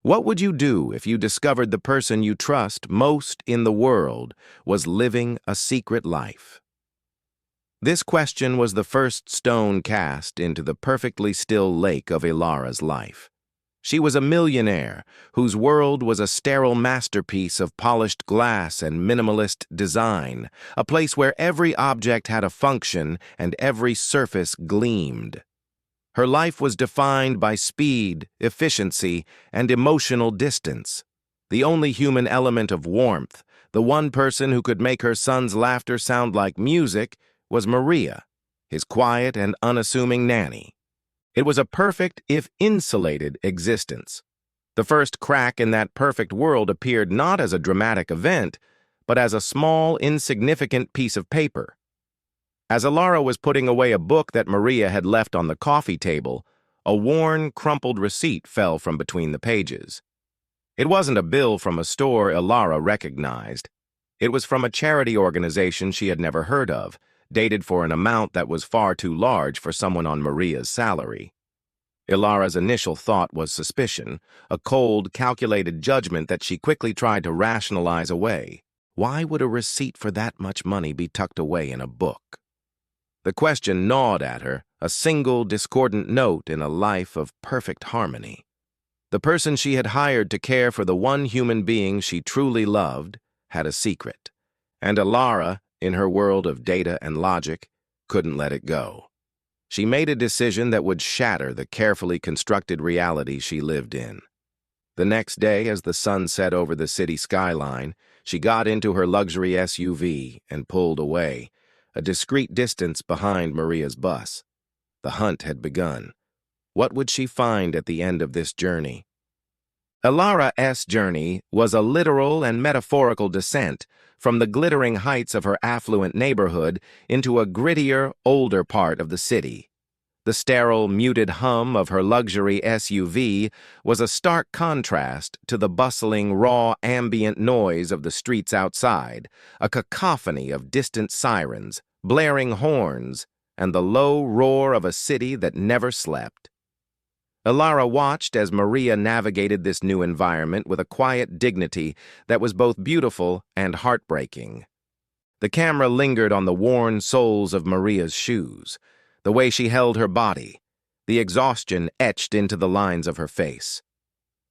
What would you do if you discovered the person you trust most in the world was living a secret life? This question was the first stone cast into the perfectly still lake of Elara's life. She was a millionaire whose world was a sterile masterpiece of polished glass and minimalist design, a place where every object had a function and every surface gleamed. Her life was defined by speed, efficiency, and emotional distance. The only human element of warmth, the one person who could make her son's laughter sound like music, was Maria, his quiet and unassuming nanny. It was a perfect, if insulated, existence. The first crack in that perfect world appeared not as a dramatic event, but as a small, insignificant piece of paper. As Elara was putting away a book that Maria had left on the coffee table, a worn, crumpled receipt fell from between the pages. It wasn't a bill from a store Elara recognized. It was from a charity organization she had never heard of, dated for an amount that was far too large for someone on Maria's salary. Elara's initial thought was suspicion, a cold, calculated judgment that she quickly tried to rationalize away. Why would a receipt for that much money be tucked away in a book? The question gnawed at her, a single discordant note in a life of perfect harmony. The person she had hired to care for the one human being she truly loved had a secret, and Elara, in her world of data and logic, couldn't let it go. She made a decision that would shatter the carefully constructed reality she lived in. The next day, as the sun set over the city skyline, she got into her luxury SUV and pulled away, a discreet distance behind Maria's bus. The hunt had begun. What would she find at the end of this journey? Elara's journey was a literal and metaphorical descent from the glittering heights of her affluent neighborhood into a grittier, older part of the city. The sterile, muted hum of her luxury SUV was a stark contrast to the bustling, raw, ambient noise of the streets outside, a cacophony of distant sirens, blaring horns, and the low roar of a city that never slept. Elara watched as Maria navigated this new environment with a quiet dignity that was both beautiful and heartbreaking. The camera lingered on the worn soles of Maria's shoes, the way she held her body, the exhaustion etched into the lines of her face.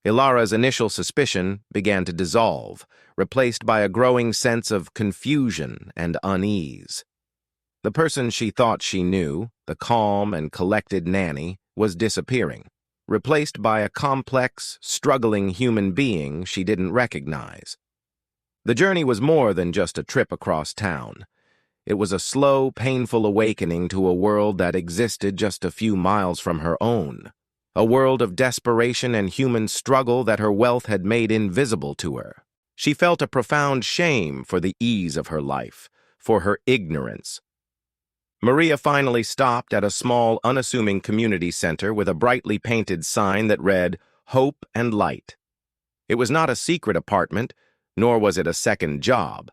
Elara's initial suspicion began to dissolve, replaced by a growing sense of confusion and unease. The person she thought she knew, the calm and collected nanny, was disappearing, replaced by a complex, struggling human being she didn't recognize. The journey was more than just a trip across town. It was a slow, painful awakening to a world that existed just a few miles from her own, a world of desperation and human struggle that her wealth had made invisible to her. She felt a profound shame for the ease of her life, for her ignorance. Maria finally stopped at a small, unassuming community center with a brightly painted sign that read, "Hope and Light." It was not a secret apartment, nor was it a second job.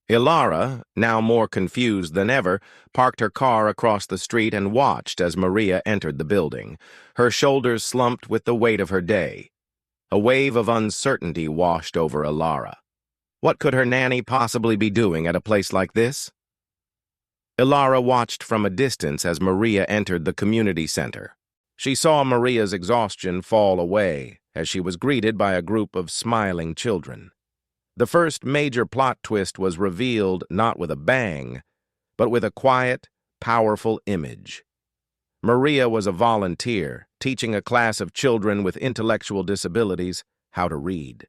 Elara, now more confused than ever, parked her car across the street and watched as Maria entered the building, her shoulders slumped with the weight of her day. A wave of uncertainty washed over Elara. What could her nanny possibly be doing at a place like this? Elara watched from a distance as Maria entered the community center. She saw Maria's exhaustion fall away as she was greeted by a group of smiling children. The first major plot twist was revealed not with a bang, but with a quiet, powerful image. Maria was a volunteer, teaching a class of children with intellectual disabilities how to read.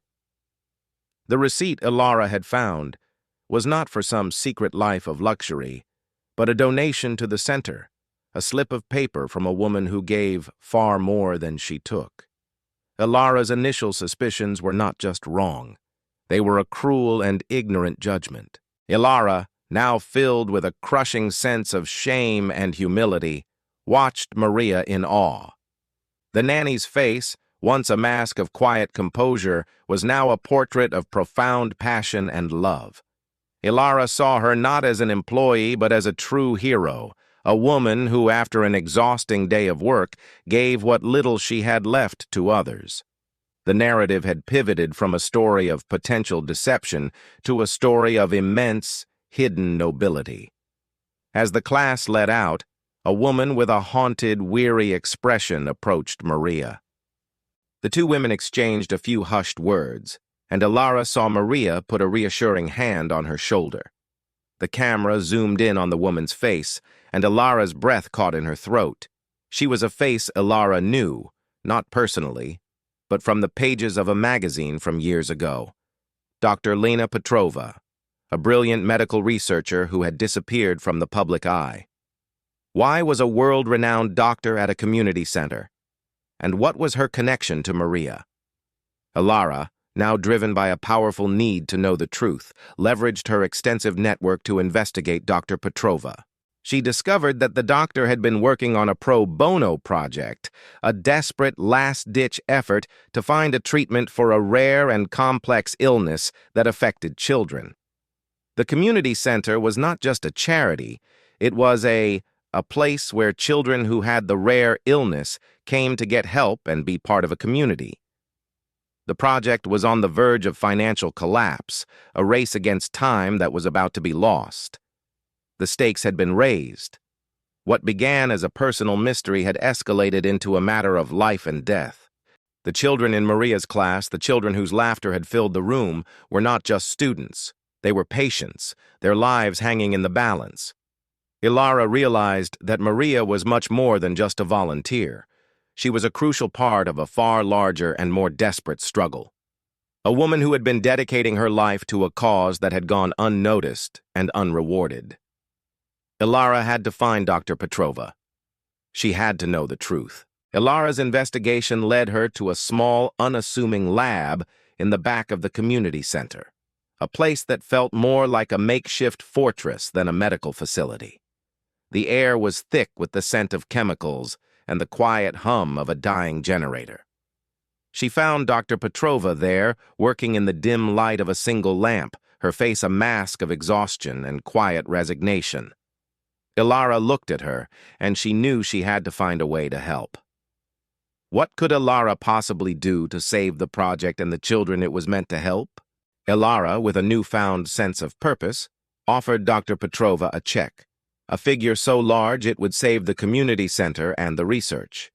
The receipt Elara had found was not for some secret life of luxury, but a donation to the center, a slip of paper from a woman who gave far more than she took. Elara's initial suspicions were not just wrong. They were a cruel and ignorant judgment. Elara, now filled with a crushing sense of shame and humility, watched Maria in awe. The nanny's face, once a mask of quiet composure, was now a portrait of profound passion and love. Elara saw her not as an employee but as a true hero, a woman who, after an exhausting day of work, gave what little she had left to others. The narrative had pivoted from a story of potential deception to a story of immense, hidden nobility. As the class let out, a woman with a haunted, weary expression approached Maria. The two women exchanged a few hushed words, and Elara saw Maria put a reassuring hand on her shoulder. The camera zoomed in on the woman's face, and Elara's breath caught in her throat. She was a face Elara knew, not personally, but from the pages of a magazine from years ago. Dr. Lena Petrova, a brilliant medical researcher who had disappeared from the public eye. Why was a world-renowned doctor at a community center? And what was her connection to Maria? Elara, now driven by a powerful need to know the truth, leveraged her extensive network to investigate Dr. Petrova. She discovered that the doctor had been working on a pro bono project, a desperate last-ditch effort to find a treatment for a rare and complex illness that affected children. The community center was not just a charity, it was a place where children who had the rare illness came to get help and be part of a community. The project was on the verge of financial collapse, a race against time that was about to be lost. The stakes had been raised. What began as a personal mystery had escalated into a matter of life and death. The children in Maria's class, the children whose laughter had filled the room, were not just students. They were patients, their lives hanging in the balance. Elara realized that Maria was much more than just a volunteer. She was a crucial part of a far larger and more desperate struggle. A woman who had been dedicating her life to a cause that had gone unnoticed and unrewarded. Elara had to find Dr. Petrova. She had to know the truth. Elara's investigation led her to a small, unassuming lab in the back of the community center, a place that felt more like a makeshift fortress than a medical facility. The air was thick with the scent of chemicals and the quiet hum of a dying generator. She found Dr. Petrova there, working in the dim light of a single lamp, her face a mask of exhaustion and quiet resignation. Elara looked at her, and she knew she had to find a way to help. What could Elara possibly do to save the project and the children it was meant to help? Elara, with a newfound sense of purpose, offered Dr. Petrova a check, a figure so large it would save the community center and the research.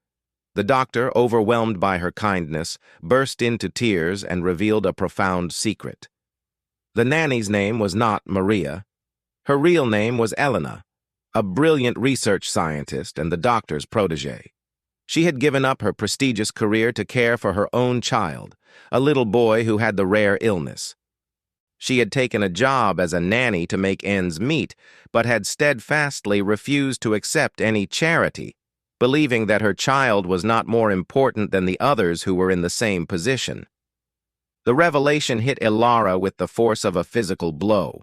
The doctor, overwhelmed by her kindness, burst into tears and revealed a profound secret. The nanny's name was not Maria. Her real name was Elena, a brilliant research scientist and the doctor's protege. She had given up her prestigious career to care for her own child, a little boy who had the rare illness. She had taken a job as a nanny to make ends meet, but had steadfastly refused to accept any charity, believing that her child was not more important than the others who were in the same position. The revelation hit Elara with the force of a physical blow.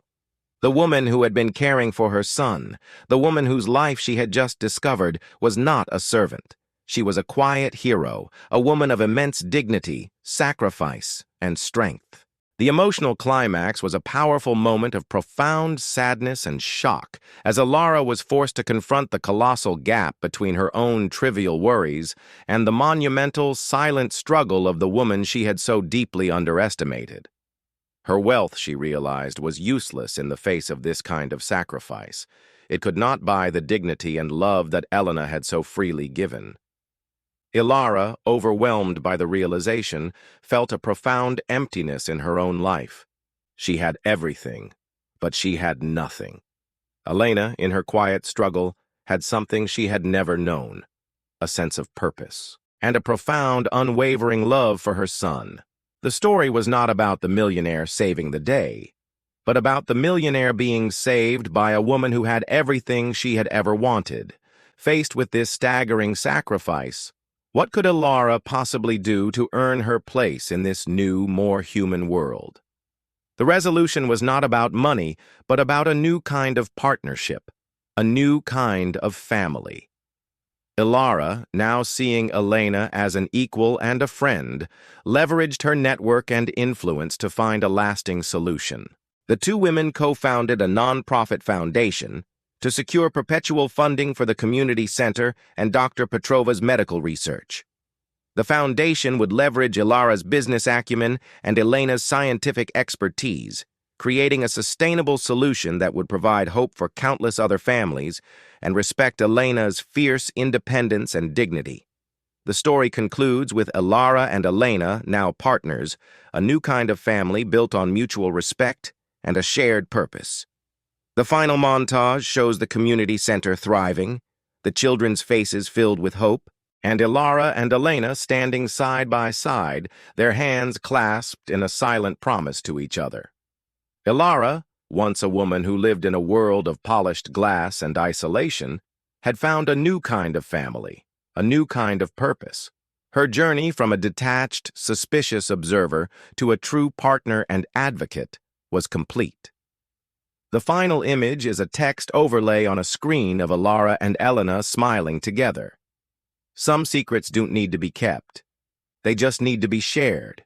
The woman who had been caring for her son, the woman whose life she had just discovered, was not a servant. She was a quiet hero, a woman of immense dignity, sacrifice, and strength. The emotional climax was a powerful moment of profound sadness and shock, as Elara was forced to confront the colossal gap between her own trivial worries and the monumental, silent struggle of the woman she had so deeply underestimated. Her wealth, she realized, was useless in the face of this kind of sacrifice. It could not buy the dignity and love that Elena had so freely given. Elara, overwhelmed by the realization, felt a profound emptiness in her own life. She had everything, but she had nothing. Elena, in her quiet struggle, had something she had never known, a sense of purpose, and a profound, unwavering love for her son. The story was not about the millionaire saving the day, but about the millionaire being saved by a woman who had everything she had ever wanted. Faced with this staggering sacrifice, what could Elara possibly do to earn her place in this new, more human world? The resolution was not about money, but about a new kind of partnership, a new kind of family. Elara, now seeing Elena as an equal and a friend, leveraged her network and influence to find a lasting solution. The two women co-founded a non-profit foundation to secure perpetual funding for the community center and Dr. Petrova's medical research. The foundation would leverage Elara's business acumen and Elena's scientific expertise, creating a sustainable solution that would provide hope for countless other families and respect Elena's fierce independence and dignity. The story concludes with Elara and Elena, now partners, a new kind of family built on mutual respect and a shared purpose. The final montage shows the community center thriving, the children's faces filled with hope, and Elara and Elena standing side by side, their hands clasped in a silent promise to each other. Elara, once a woman who lived in a world of polished glass and isolation, had found a new kind of family, a new kind of purpose. Her journey from a detached, suspicious observer to a true partner and advocate was complete. The final image is a text overlay on a screen of Elara and Elena smiling together. Some secrets don't need to be kept. They just need to be shared.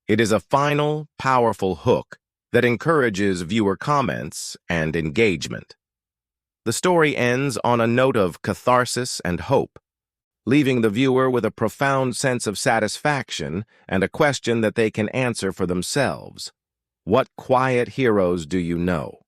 It is a final, powerful hook that encourages viewer comments and engagement. The story ends on a note of catharsis and hope, leaving the viewer with a profound sense of satisfaction and a question that they can answer for themselves. What quiet heroes do you know?